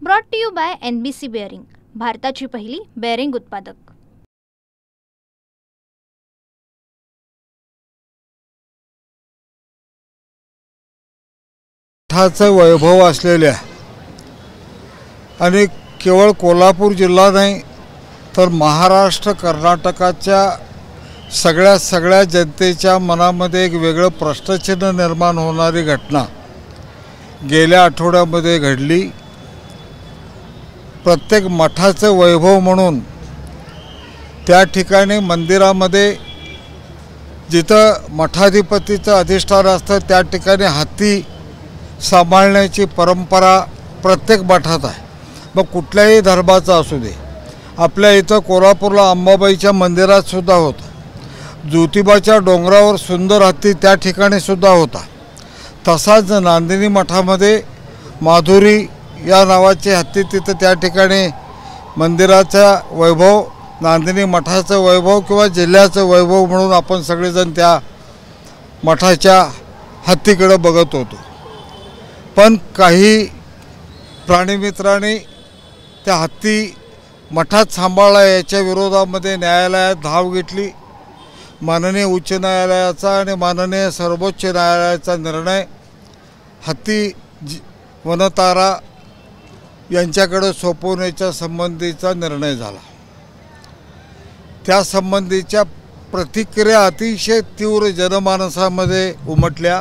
Brought to you by NBC bearing, भारताची पहिली bearing उत्पादक। मठाचं वैभव असलेल्या आणि केवळ कोल्हापूर जिल्हा नाही तर महाराष्ट्र कर्नाटकाच्या सगळ्या जनतेच्या मनामध्ये एक वेगळं प्रश्नचिन्ह निर्माण होणारी घटना गेल्या आठवड्यामध्ये घडली। प्रत्येक मठाचं वैभव म्हणून त्या ठिकाणी मंदिरामध्ये जिथं मठाधिपतीचं अधिष्ठान असतं त्या ठिकाणी हत्ती सांभाळण्याची परंपरा प्रत्येक मठात आहे। मग कुठल्याही धर्माचा असू दे, आपल्या इथं कोल्हापूरला अंबाबाईच्या मंदिरात सुद्धा होता, ज्योतिबाच्या डोंगरावर सुंदर हत्ती त्या ठिकाणी सुद्धा होता। तसाच नांदिनी मठामध्ये माधुरी या नावाचे हत्ती तिथं त्या ठिकाणी मंदिराचा वैभव, नांदिनी मठाचं वैभव किंवा जिल्ह्याचं वैभव म्हणून आपण सगळेजण त्या मठाच्या हत्तीकडे बघत होतो। पण काही प्राणीमित्रांनी त्या हत्ती मठात सांभाळला याच्या विरोधामध्ये न्यायालयात धाव घेतली। माननीय उच्च न्यायालयाचा आणि माननीय सर्वोच्च न्यायालयाचा निर्णय हत्ती वनतारा यांच्याकडे सोपवण्याच्या संबंधीचा निर्णय झाला। त्या संबंधीच्या प्रतिक्रिया अतिशय तीव्र जनमानसामध्ये उमटल्या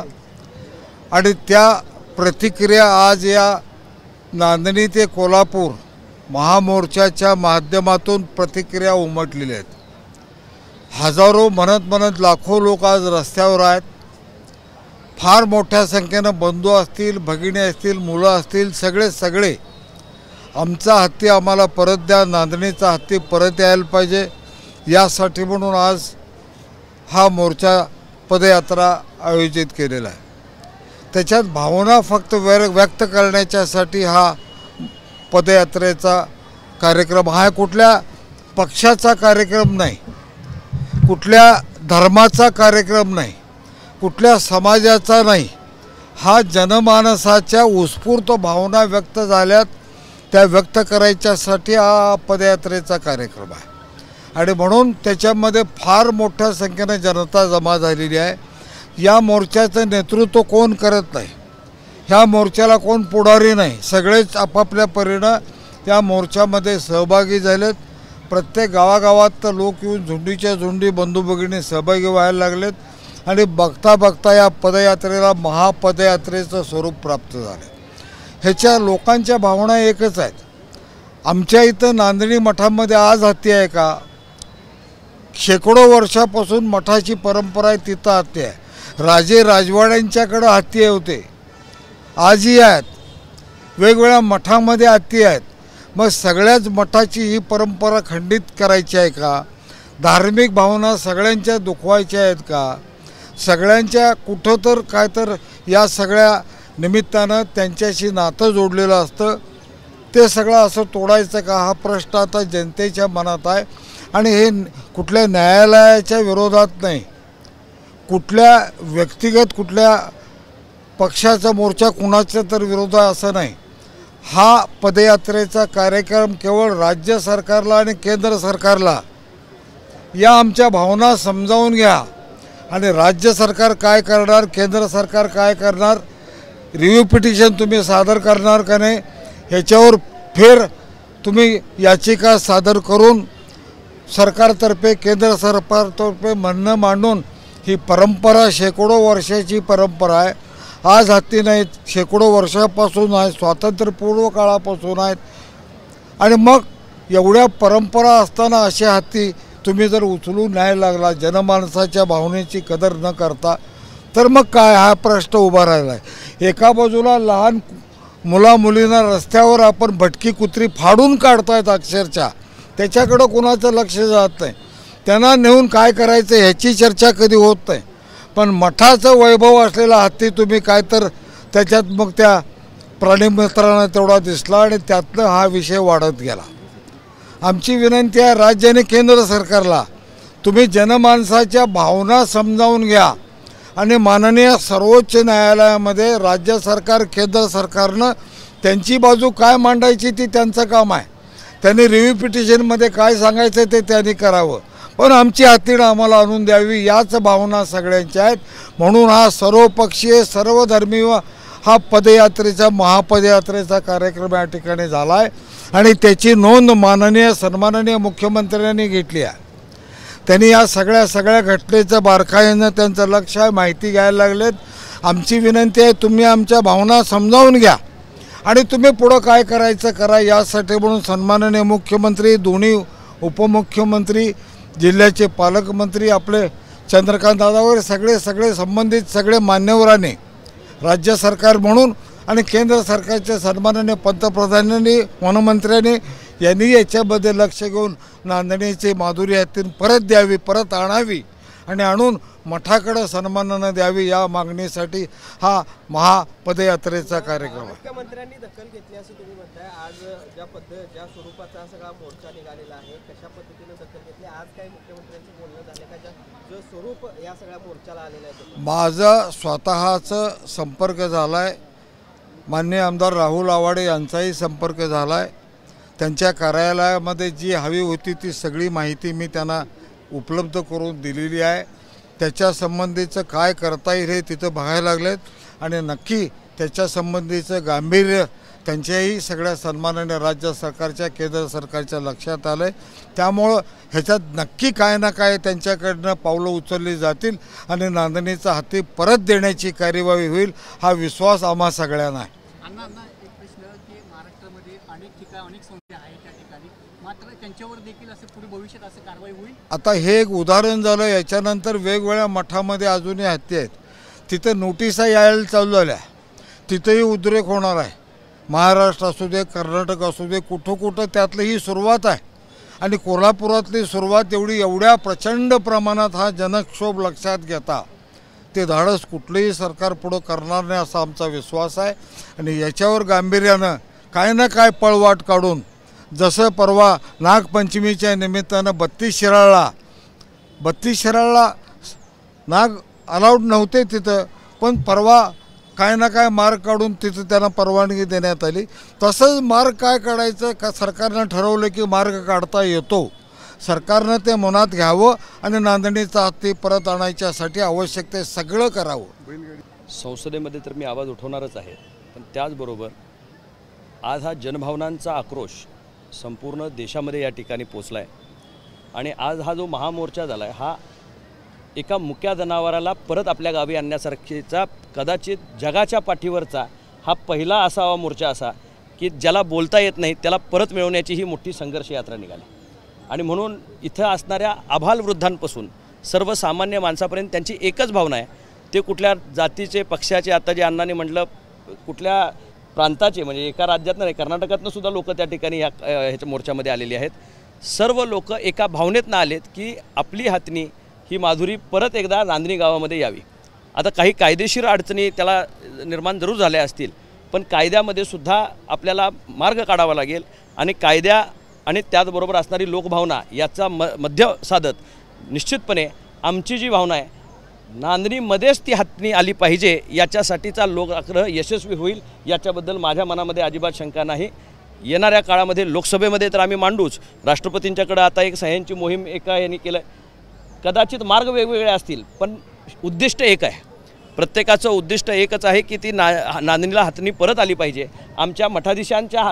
आणि त्या प्रतिक्रिया आज या नांदणी ते कोल्हापूर महामोर्चाच्या माध्यमातून प्रतिक्रिया उमटलेल्या आहेत। हजारो म्हणत लाखो लोक आज रस्त्यावर आहेत। फार मोठ्या संख्येनं बंधू असतील, भगिनी असतील, मुलं असतील, सगळे आमचा हत्ती आम्हाला परत द्या, नांदणीचा हत्ती परत यायला पाहिजे यासाठी म्हणून आज हा मोर्चा पदयात्रा आयोजित केलेला आहे। त्याच्यात भावना फक्त व्यक्त करण्याच्यासाठी हा पदयात्रेचा कार्यक्रम हा कुठल्या पक्षाचा कार्यक्रम नाही, कुठल्या धर्माचा कार्यक्रम नाही, कुठल्या समाजाचा नाही। हा जनमानसाच्या उत्स्फूर्त भावना व्यक्त झाल्यात त्या व्यक्त करायच्यासाठी हा पदयात्रेचा कार्यक्रम आहे आणि म्हणून त्याच्यामध्ये फार मोठ्या संख्येने जनता जमा झालेली आहे। या मोर्चाचं नेतृत्व कोण करत नाही, ह्या मोर्चाला कोण पुढारी नाही, सगळेच आपापल्या परीनं त्या मोर्चामध्ये सहभागी झालेत। प्रत्येक गावागावात तर लोक येऊन झुंडीच्या झुंडी बंधू भगिनी सहभागी व्हायला लागलेत आणि बघता या पदयात्रेला महापदयात्रेचं स्वरूप प्राप्त झालं। ह्याच्या लोकांच्या भावना एकच आहेत। आमच्या इथं नांदणी मठामध्ये आज हत्ती आहे का? शेकडो वर्षापासून मठाची परंपरा आहे, तिथं हत्ती आहे। राजे राजवाड्यांच्याकडं हत्ती होते, आजही आहेत, वेगवेगळ्या मठामध्ये हत्ती आहेत। मग सगळ्याच मठाची ही परंपरा खंडित करायची आहे का? धार्मिक भावना सगळ्यांच्या दुखवायच्या आहेत का? सगळ्यांच्या कुठं तर काय तर या सगळ्या निमित्तानं त्यांच्याशी नातं जोडलेलं असतं, ते सगळं असं तोडायचं का? हा प्रश्न आता जनतेच्या मनात आहे आणि हे कुठल्या न्यायालयाच्या विरोधात नाही, कुठल्या व्यक्तिगत कुठल्या पक्षाचा मोर्चा कुणाच्या तर विरोध असं नाही। हा पदयात्रेचा कार्यक्रम केवळ राज्य सरकारला आणि केंद्र सरकारला या आमच्या भावना समजावून घ्या आणि राज्य सरकार काय करणार, केंद्र सरकार काय करणार, रिव्ह्यू पिटिशन तुम्ही सादर करणार का नाही, ह्याच्यावर फेर तुम्ही याचिका सादर करून सरकारतर्फे केंद्र सरकारतर्फे म्हणणं मांडून ही परंपरा शेकडो वर्षाची परंपरा आहे। आज हत्ती नाहीत, शेकडो वर्षापासून आहेत, स्वातंत्र्यपूर्व काळापासून आहेत आणि मग एवढ्या परंपरा असताना असे हत्ती तुम्ही जर उचलून न्यायला लागला जनमानसाच्या भावनेची कदर न करता, तर मग काय हा प्रश्न उभा राहिला आहे। एका बाजूला लहान मुलामुलींना रस्त्यावर आपण भटकी कुत्री फाडून काढतायत अक्षरशः, त्याच्याकडं कोणाचं लक्ष जात नाही, त्यांना नेऊन काय करायचं ह्याची चर्चा कधी होत नाही। पण मठाचं वैभव असलेला हत्ती तुम्ही काय तर त्याच्यात मग त्या प्राणीमित्रांना तेवढा दिसला आणि त्यातनं हा विषय वाढत गेला। आमची विनंती आहे राज्य आणि केंद्र सरकारला, तुम्ही जनमानसाच्या भावना समजावून घ्या आणि माननीय सर्वोच्च न्यायालयामध्ये राज्य सरकार केंद्र सरकारनं त्यांची बाजू काय मांडायची ती त्यांचं काम आहे. त्यांनी रिव्ह्यू पिटिशनमध्ये काय सांगायचं ते त्यांनी करावं, पण आमची हातीनं आम्हाला आणून द्यावी याच भावना सगळ्यांच्या आहेत. म्हणून हा सर्वपक्षीय सर्वधर्मीय हा पदयात्रेचा महापदयात्रेचा कार्यक्रम या ठिकाणी झाला आहे आणि त्याची नोंद माननीय सन्माननीय मुख्यमंत्र्यांनी घेतली आहे. त्यांनी या सगळ्या घटनेचं बारकाईनं त्यांचं लक्ष आहे, माहिती घ्यायला लागलेत. आमची विनंती आहे तुम्ही आमच्या भावना समजावून घ्या आणि तुम्ही पुढं काय करायचं करा. यासाठी म्हणून सन्माननीय मुख्यमंत्री, दोन्ही उपमुख्यमंत्री, जिल्ह्याचे पालकमंत्री, आपले चंद्रकांत दादा वगैरे सगळे संबंधित सगळे मान्यवरांनी, राज्य सरकार म्हणून आणि केंद्र सरकारच्या सन्माननीय पंतप्रधानांनी, वनमंत्र्यांनी यांनी याच्यामध्ये लक्ष घेऊन नांदणीची माधुरी हातीन परत द्यावी, परत आणावी आणि आणून मठाकडे सन्मानानं द्यावी या मागणीसाठी हा महापदयात्रेचा कार्यक्रम आहे. मुख्यमंत्र्यांनी दखल घेतली असं तुम्ही म्हणताय. आज ज्या स्वरूपाचा सगळा मोर्चा निघालेला आहे, कशा पद्धतीने दखल घेतली? आज काय मुख्यमंत्र्यांचं बोलणं झालं का? जो स्वरूप या सगळ्या मोर्चाला आलेला आहे माझा स्वतःचा संपर्क झाला आहे. माननीय आमदार राहुल आवाडे यांचाही संपर्क झाला आहे. त्यांच्या कार्यालयामध्ये जी हवी होती ती सगळी माहिती मी त्यांना उपलब्ध करून दिलेली आहे. त्याच्या संबंधीचं काय करता येईल हे तिथं बघायला लागलेत आणि नक्की त्याच्या संबंधीचं गांभीर्य त्यांच्याही सगळ्या सन्माननीय राज्य सरकारच्या केंद्र सरकारच्या लक्षात आलं आहे. त्यामुळं ह्याच्यात नक्की काय ना काय त्यांच्याकडनं पावलं उचलली जातील आणि नांदणीचा हाती परत देण्याची कार्यवाही होईल हा विश्वास आम्हा सगळ्यांना आहे. एक प्रश्न की महाराष्ट्रामध्ये अनेक संस्था आहेत त्या ठिकाणी, मात्र त्यांच्यावर देखील असं पुढे भविष्यात असं कारवाई होईल? आता हे एक उदाहरण झालं. याच्यानंतर वेगवेगळ्या मठामध्ये अजूनही हत्या आहेत. तिथं नोटिसा यायला चालू झाल्या, तिथंही उद्रेक होणार आहे. महाराष्ट्र असू दे, कर्नाटक असू दे, कुठं त्यातलं ही सुरुवात आहे आणि कोल्हापुरातली सुरुवात एवढ्या प्रचंड प्रमाणात हा जनक्षोभ लक्षात घेता ते धाडस कुठलंही सरकार पुढं करणार नाही असा आमचा विश्वास आहे. आणि याच्यावर गांभीर्यानं काय ना काय पळवाट काढून, जसं परवा नागपंचमीच्या निमित्तानं 32 शिराळला नाग अलाउड नव्हते तिथं, पण परवा काय ना काय मार्ग काढून तिथं त्यांना परवानगी देण्यात आली. तसंच मार्ग काय काढायचं का सरकारनं ठरवलं की मार्ग काढता येतो. सरकारनं ते मनात घ्यावं आणि नांदणीचा हत्ती परत आणायच्यासाठी आवश्यक ते सगळं करावं. संसदेमध्ये तर मी आवाज उठवणारच आहे, पण त्याचबरोबर आज हा जनभावनांचा आक्रोश संपूर्ण देशामध्ये या ठिकाणी पोचला आहे आणि आज हा जो महामोर्चा झाला आहे हा एका मुक्या जनावराला परत आपल्या गावी आणण्यासारखीचा कदाचित जगाच्या पाठीवरचा हा पहिला असावा मोर्चा असा की ज्याला बोलता येत नाही त्याला परत मिळवण्याची ही मोठी संघर्ष यात्रा निघाली. आणि म्हणून इथं असणाऱ्या आभाल वृद्धांपासून सर्वसामान्य माणसापर्यंत त्यांची एकच भावना आहे. ते कुठल्या जातीचे, पक्षाचे, आता जे अण्णांनी म्हटलं कुठल्या प्रांताचे, म्हणजे एका राज्यात नाही, कर्नाटकातनं सुद्धा लोक त्या ठिकाणी ह्याच्या मोर्चामध्ये आलेली आहेत. सर्व लोक एका भावनेतनं आलेत की आपली हातनी ही माधुरी परत एकदा नांदणी गावामध्ये यावी. आता काही कायदेशीर अडचणी त्याला निर्माण जरूर झाल्या असतील, पण कायद्यामध्ये सुद्धा आपल्याला मार्ग काढावा लागेल आणि कायद्या आणि त्याचबरोबर असणारी लोकभावना याचा मध्य साधत निश्चितपणे आमची जी भावना आहे नांदणीमध्येच ती हातनी आली पाहिजे याच्यासाठीचा लोकाग्रह यशस्वी होईल याच्याबद्दल माझ्या मनामध्ये अजिबात शंका नाही. येणाऱ्या काळामध्ये लोकसभेमध्ये तर आम्ही मांडूच. राष्ट्रपतींच्याकडे आता एक सह्यांची मोहीम एका यांनी केलं. कदाचित मार्ग वेगवेगळे असतील पण उद्दिष्ट एक आहे. प्रत्येकाचं उद्दिष्ट एकच आहे की ती नांदणीला हातनी परत आली पाहिजे. आमच्या मठाधीशांच्या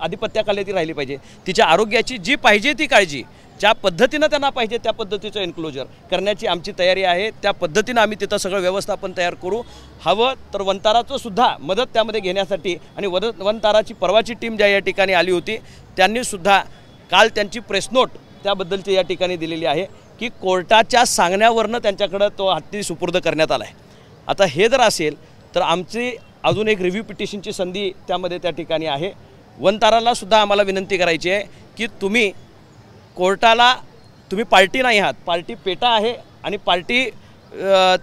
आधिपत्याखाली ती राहिली पाहिजे. तिच्या आरोग्याची जी पाहिजे ती काळजी ज्या पद्धतीनं त्यांना पाहिजे त्या पद्धतीचं एन्क्लोजर करण्याची आमची तयारी आहे. त्या पद्धतीनं आम्ही तिथं सगळं व्यवस्थापन तयार करू. हवं तर वनताराचं सुद्धा मदत त्यामध्ये घेण्यासाठी आणि वनताराची परवाची टीम ज्या या ठिकाणी आली होती त्यांनीसुद्धा काल त्यांची प्रेस नोट त्याबद्दलची या ठिकाणी दिलेली आहे की कोर्टाच्या सांगण्यावरनं त्यांच्याकडं तो हत्ती सुपूर्द करण्यात आला आहे. आता हे जर असेल तर आमची अजून एक रिव्ह्यू पिटिशनची संधी त्यामध्ये त्या ठिकाणी आहे. वनताराला सुद्धा आम्हाला विनंती करायची आहे की तुम्ही कोर्टाला तुम्ही पार्टी नाही आहात, पार्टी पेटा आहे आणि पार्टी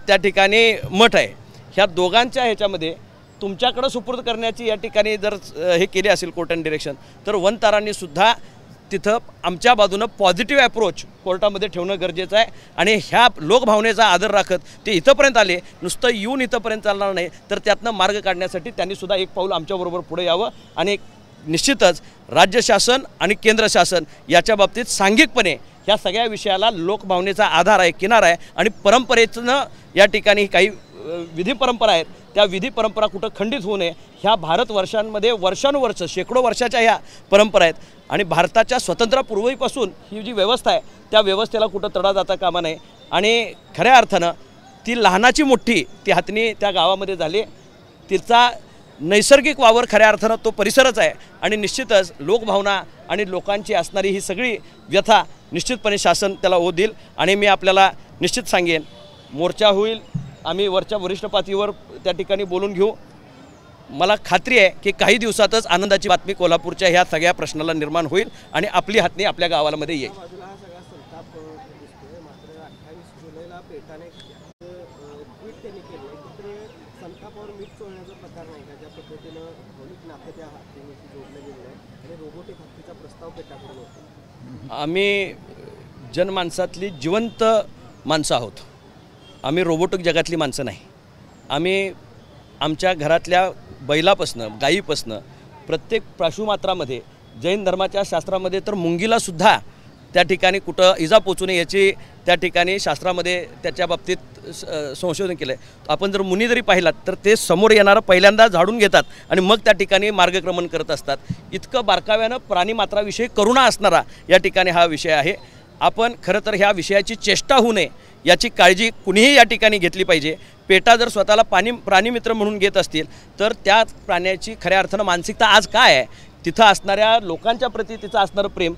त्या ठिकाणी मठ आहे. ह्या दोघांच्या ह्याच्यामध्ये तुमच्याकडं सुपूर्द करण्याची या ठिकाणी जर हे केले असेल कोर्ट अँड डिरेक्शन तर वनतारांनी सुद्धा तिथं आमच्या बाजूनं पॉझिटिव्ह ॲप्रोच कोर्टामध्ये ठेवणं गरजेचं आहे आणि ह्या लोकभावनेचा आदर राखत ते इथंपर्यंत आले. नुसतं येऊन इथंपर्यंत चालणार नाही, तर त्यातनं मार्ग काढण्यासाठी त्यांनीसुद्धा एक पाऊल आमच्याबरोबर पुढे यावं आणि निश्चितच राज्य शासन आणि केंद्र शासन याच्या बाबतीत सांघिकपणे ह्या सगळ्या विषयाला लोकभावनेचा आधार आहे, किनार आहे आणि परंपरेचं या ठिकाणी काही विधी परंपरा आहेत, त्या विधी परंपरा कुठं खंडित होऊ नये. ह्या भारतवर्षांमध्ये वर्षानुवर्ष शेकडो वर्षाच्या ह्या परंपरा आहेत आणि भारताच्या स्वातंत्र्यापूर्वीपासून ही जी व्यवस्था आहे त्या व्यवस्थेला कुठं तडा जाता कामा नये. आणि खऱ्या अर्थानं ती लहानाची मोठी ती हातनी त्या गावामध्ये झाली. तिचा नैसर्गिक वावर खऱ्या अर्थानं तो परिसरच आहे आणि निश्चितच लोकभावना आणि लोकांची असणारी ही सगळी व्यथा निश्चितपणे शासन त्याला ओढ देईल. आणि मी आपल्याला निश्चित सांगेन, मोर्चा होईल, आम्ही वरच्या वरिष्ठ पातळीवर त्या ठिकाणी बोलून घेऊ. मला खात्री आहे की काही दिवसातच आनंदाची बातमी कोल्हापूरच्या ह्या सगळ्या प्रश्नाला निर्माण होईल आणि आपली हातनी आपल्या गावामध्ये येईल. बाजूला हा सगळा संताप दिसतोय, मात्र 28 जुलैला पेटाने ट्विट त्यांनी केलं, तर संतापावर मीठ चोळण्याचा प्रकार नाही का? ज्या पद्धतीनं भावनिक नातं त्या हत्तीशी जोडलं गेलं आहे आणि रोबोटिक हत्तीचा प्रस्ताव पेटाकडून होता. आम्ही जनमानसातली जिवंत माणसं आहोत, आम्ही रोबोटिक जगातली माणसं नाही. आम्ही आमच्या घरातल्या बैलापासनं गायीपासनं प्रत्येक प्राशुमात्रामध्ये जैन धर्माच्या शास्त्रामध्ये तर मुंगीलासुद्धा त्या ठिकाणी कुठं इजा पोचू नये याची त्या ठिकाणी शास्त्रामध्ये त्याच्या बाबतीत संशोधन केलं आहे. आपण जर मुनी जरी पाहिलात तर ते समोर येणारं पहिल्यांदा झाडून घेतात आणि मग त्या ठिकाणी मार्गक्रमण करत असतात. इतकं बारकाव्यानं प्राणीमात्राविषयी करुणा असणारा या ठिकाणी हा विषय आहे. आपण खरं तर ह्या विषयाची चेष्टा होऊ नये याची काळजी कुणीही या ठिकाणी घेतली पाहिजे. पेटा जर स्वतःला प्राणीमित्र म्हणून घेत असतील तर त्या प्राण्याची खऱ्या अर्थानं मानसिकता आज काय आहे, तिथं असणाऱ्या लोकांच्या प्रती तिचं असणारं प्रेम.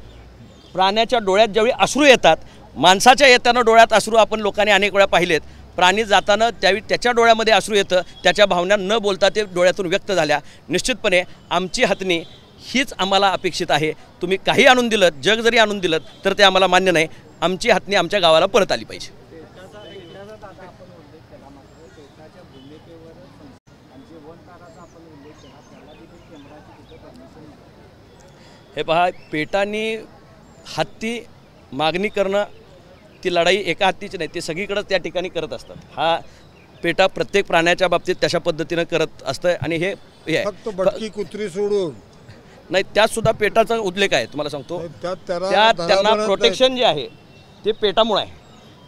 प्राण्याच्या डोळ्यात ज्यावेळी अश्रू येतात, माणसाच्या येताना डोळ्यात अश्रू आपण लोकांनी अनेक वेळा पाहिलेत, प्राणी जाताना त्यावेळी त्याच्या डोळ्यामध्ये अश्रू येतं, त्याच्या भावना न बोलता ते डोळ्यातून व्यक्त झाल्या. निश्चितपणे आमची हतनी हीच आम्हाला अपेक्षित आहे. तुम्ही काही आणून दिलं, जग जरी आणून दिलं तर ते आम्हाला मान्य नाही. आमची हतनी आमच्या गावाला परत आली पाहिजे. हे पहा, पेटांनी हत्ती मागणी करणं ती लढाई एका हत्तीची नाही, ते सगळीकडेच त्या ठिकाणी करत असतात. हा पेटा प्रत्येक प्राण्याच्या बाबतीत तशा पद्धतीनं करत असतं आणि हे फक्त भटकी कुत्री सोडून नाही, त्यात सुद्धा पेटाचा उल्लेख आहे. तुम्हाला सांगतो, त्यात त्यांना प्रोटेक्शन जे आहे ते पेटामुळे आहे.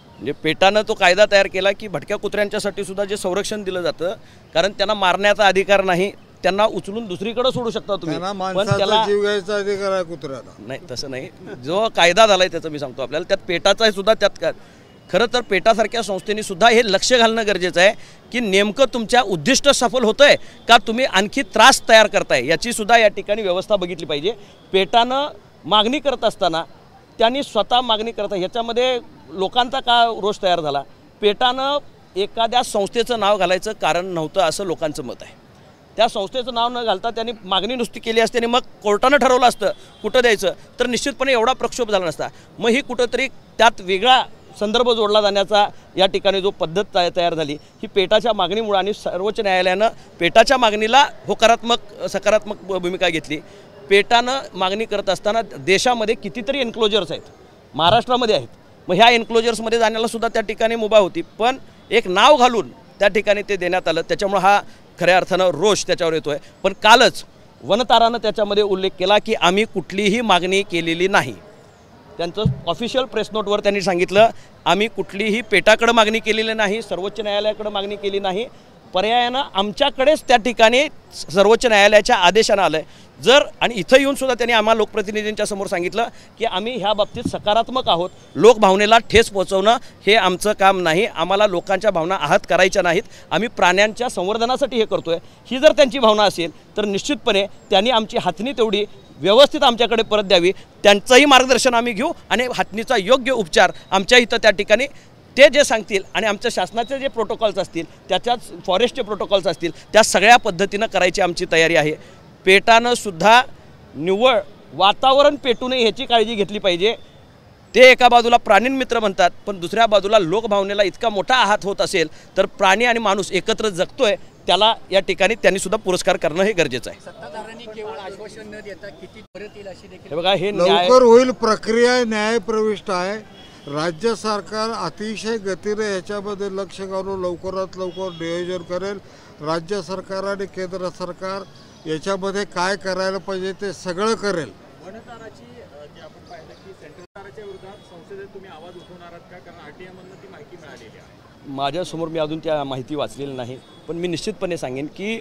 म्हणजे पेटानं तो कायदा तयार केला की भटक्या कुत्र्यांच्यासाठी सुद्धा जे संरक्षण दिलं जातं, कारण त्यांना मारण्याचा अधिकार नाही, त्यांना उचलून दुसरीकडे सोडू शकता तुम्ही, पण त्याला जीव घ्यायचा अधिकार आहे कुत्र्याला. नाही, तसं नाही. जो कायदा झालाय त्याचं मी सांगतो आपल्याला, त्यात पेटाचा सुद्धा त्यात खरं तर पेटासारख्या संस्थेने सुद्धा हे लक्ष घालणं गरजेचं आहे की नेमकं तुमच्या उद्दिष्ट सफल होतंय का तुम्ही आणखी त्रास तयार करताय, याची सुद्धा या ठिकाणी व्यवस्था बघितली पाहिजे. पेटानं मागणी करत असताना त्यांनी स्वतः मागणी करता ह्याच्यामध्ये लोकांचा का रोष तयार झाला? पेटानं एखाद्या संस्थेचं नाव घालायचं कारण नव्हतं असं लोकांचं मत आहे. त्या संस्थेचं नाव न घालता त्यांनी मागणी नुसती केली असते आणि मग कोर्टानं ठरवलं असतं कुठं द्यायचं, तर निश्चितपणे एवढा प्रक्षोभ झाला नसता. मग ही कुठंतरी त्यात वेगळा संदर्भ जोडला जाण्याचा या ठिकाणी जो पद्धत तयार झाली ही पेटाच्या मागणीमुळे, आणि सर्वोच्च न्यायालयानं पेटाच्या मागणीला सकारात्मक भूमिका घेतली. पेटानं मागणी करत असताना देशामध्ये कितीतरी एन्क्लोजर्स आहेत, महाराष्ट्रामध्ये आहेत. मग ह्या एन्क्लोजर्समध्ये जाण्याला सुद्धा त्या ठिकाणी मुभा होती, पण एक नाव घालून त्या ठिकाणी ते देण्यात आलं. त्याच्यामुळे हा खऱ्या अर्थानं रोष त्याच्यावर येतो आहे. पण कालच वनतारानं त्याच्यामध्ये उल्लेख केला की आम्ही कुठलीही मागणी केलेली नाही. त्यांचं ऑफिशियल प्रेस नोटवर त्यांनी सांगितलं आम्ही कुठलीही पेटाकडे मागणी केलेली नाही, सर्वोच्च न्यायालयाकडे मागणी केली नाही, पर्यायानं आमच्याकडेच त्या ठिकाणी सर्वोच्च न्यायालयाच्या आदेशानं आलं आहे. आणि इथं येऊन सुद्धा त्यांनी आम्हा लोकप्रतिनिधींच्या समोर सांगितलं की आम्ही ह्या बाबतीत सकारात्मक आहोत, लोकभावनेला ठेस पोहोचवणं हे आमचं काम नाही, आम्हाला लोकांच्या भावना आहत करायच्या नाहीत, आम्ही प्राण्यांच्या संवर्धनासाठी हे करतो आहे. ही जर त्यांची भावना असेल तर निश्चितपणे त्यांनी आमची हातनी तेवढी व्यवस्थित आमच्याकडे परत द्यावी, त्यांचंही मार्गदर्शन आम्ही घेऊ आणि हातनीचा योग्य उपचार आमच्या इथं त्या ठिकाणी ते जे सांगतील आणि आमच्या शासनाचे जे प्रोटोकॉल्स असतील, त्याच्याच फॉरेस्टचे प्रोटोकॉल्स असतील, त्या सगळ्या पद्धतीनं करायची आमची तयारी आहे. पेटानं सुद्धा निव्वळ वातावरण पेटू नये ह्याची काळजी घेतली पाहिजे. ते एका बाजूला प्राणीमित्र म्हणतात, पण दुसऱ्या बाजूला लोकभावनेला इतका मोठा आहात होत असेल तर प्राणी आणि माणूस एकत्र जगतोय त्याला या ठिकाणी त्यांनी सुद्धा पुरस्कार करणं हे गरजेचं आहे. सत्ताधाऱ्यांनी केवळ आश्वासन न देता किती परत येईल अशी देखील हे बघा, हे न्याय लवकर होईल, प्रक्रिया न्यायप्रविष्ट आहे. राज्य सरकार अतिशय गतीने ह्याच्यामध्ये लक्ष घालून लवकरात लवकर नियोजन करेल. राज्य सरकार आणि केंद्र सरकार याच्यामध्ये काय करायला पाहिजे ते सगळं करेल. वनताराची जे आपण पाहिलं की सेंट्रल ताराच्या विरोधात संसदेत तुम्ही आवाज उठवणार आहात का? कारण RTI मधून ती माहिती मिळालेली आहे. माझ्यासमोर मी अजून त्या माहिती वाचलेली नाही, पण मी निश्चितपणे सांगेन की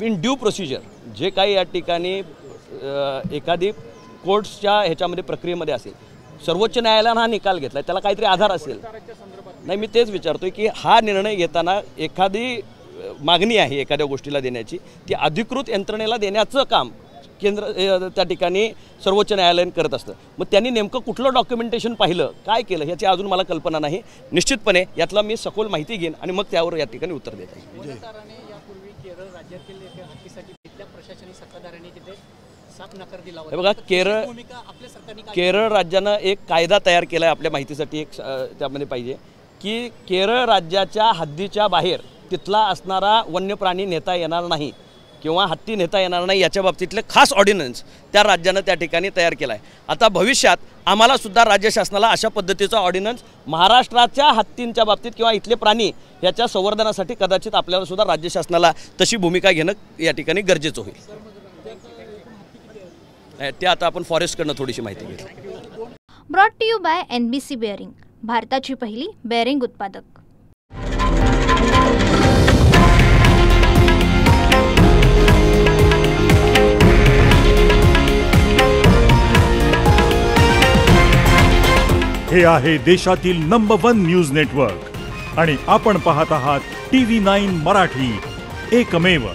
इन ड्यू प्रोसिजर जे काही या ठिकाणी एखादी कोर्ट्सच्या ह्याच्यामध्ये प्रक्रियेमध्ये असेल, सर्वोच्च न्यायालयानं हा निकाल घेतला, त्याला काहीतरी आधार असेल. नाही, मी तेच विचारतोय की हा निर्णय घेताना एखादी मागणी आहे एखाद्या गोष्टीला देण्याची, ती अधिकृत यंत्रणेला देण्याचं काम केंद्र त्या ठिकाणी सर्वोच्च न्यायालयाने करत असतं. मग त्यांनी नेमकं कुठलं डॉक्युमेंटेशन पाहिलं, काय केलं, ह्याची अजून मला कल्पना नाही. निश्चितपणे यातला मी सखोल माहिती घेईन आणि मग त्यावर या ठिकाणी उत्तर देत आहे. वनताराने यापूर्वी केरळ राज्यातील हत्तीसाठी तिथल्या प्रशासकीय सत्ताधाऱ्यांनी तिथे साफ नकार दिला होता. हे बघा, केरळ राज्यानं एक कायदा तयार केला आहे. आपल्या माहितीसाठी एक त्यामध्ये पाहिजे की केरळ राज्याच्या हद्दीच्या बाहेर तिथला असणारा वन्य प्राणी नेता येणार नाही किंवा हत्ती नेता येणार नाही, याच्या बाबतीतले खास ऑर्डिनन्स त्या राज्यानं त्या ठिकाणी तयार केला आहे. आता भविष्यात आम्हाला सुद्धा राज्य शासनाला अशा पद्धतीचा ऑर्डिनन्स महाराष्ट्राच्या हत्तींच्या बाबतीत किंवा इथले प्राणी याच्या संवर्धनासाठी कदाचित आपल्याला सुद्धा राज्य शासनाला तशी भूमिका घेणं या ठिकाणी गरजेचं होईल. ते आता आपण फॉरेस्टकडनं थोडीशी माहिती घेऊ. Brought to you by NBC bearing, भारताची पहिली बेअरिंग उत्पादक. हे आहे देशातील नंबर 1 न्यूज नेटवर्क आणि आपण पाहत आहात TV9 मराठी, एकमेव.